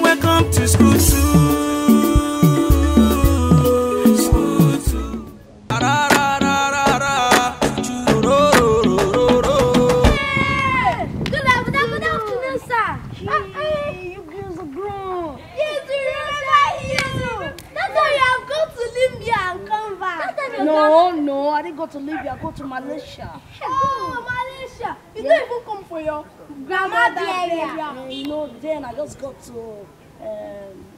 welcome to School2. School2. Good afternoon, sir. Hey, you girls are grown. Yes, you. That's why you have gone to Libya and come back. No, I didn't go to Libya. I go to Malaysia. Oh, Malaysia. You don't even come for your grandmother area. Then I just got to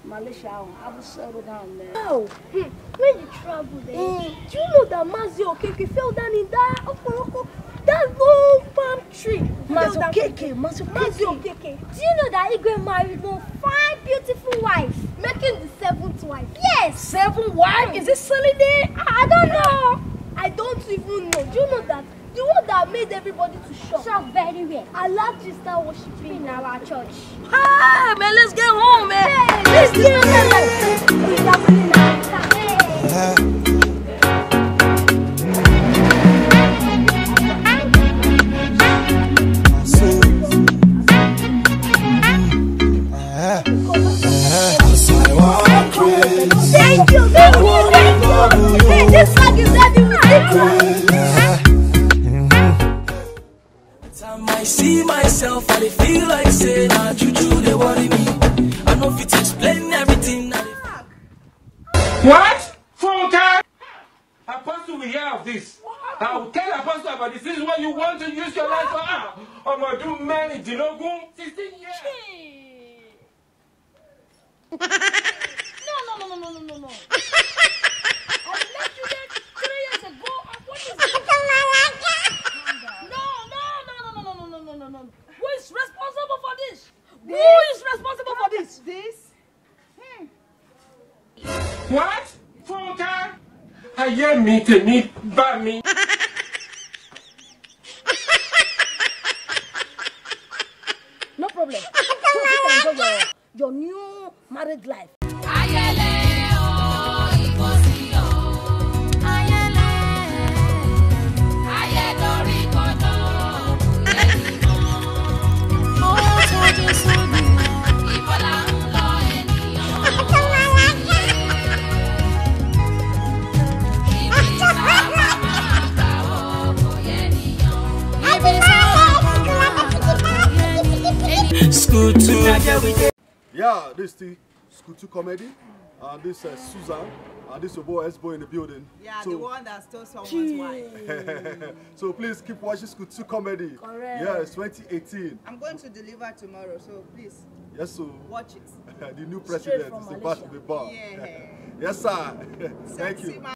Malaysia. I was settled down there. Oh, when you travel there, do you know that Mazio Okeke fell down in that long palm tree? Mazio Okeke. Do you know that Igwe married 5 beautiful wives, making the 7th wife? Yes. 7 wives? Is it silly day? I don't know. I don't even know. Do you know that? The one that made everybody to shock. Shock very well. Allah just start worshiping in our church. Hey, man, let's get home, man. Hey, let's get home. Thank you. Hey, this song is ready. I see myself, I feel like saying, nah, juju, they worry me. I know if it's explain everything. What? Funka? Apostle will hear of this. I will tell Apostle about this. This is what you want to use your life for. I'm going to do many, 16 years. No. I left you there 3 years ago. What is this? No. Who is responsible for this? Who is responsible for this? What? Funka? I hear me to me, by me. No problem. So you can enjoy your new married life. School2. Yeah, this is School2 comedy. This is Susan. This is your boy S-Boy in the building. Yeah, so, the one that stole someone's wife. So please keep watching School2 comedy. Correct. Yes, 2018. I'm going to deliver tomorrow, so please. Yes, so watch it. the new president is about to be born. Yeah. Yes, sir. Thank you.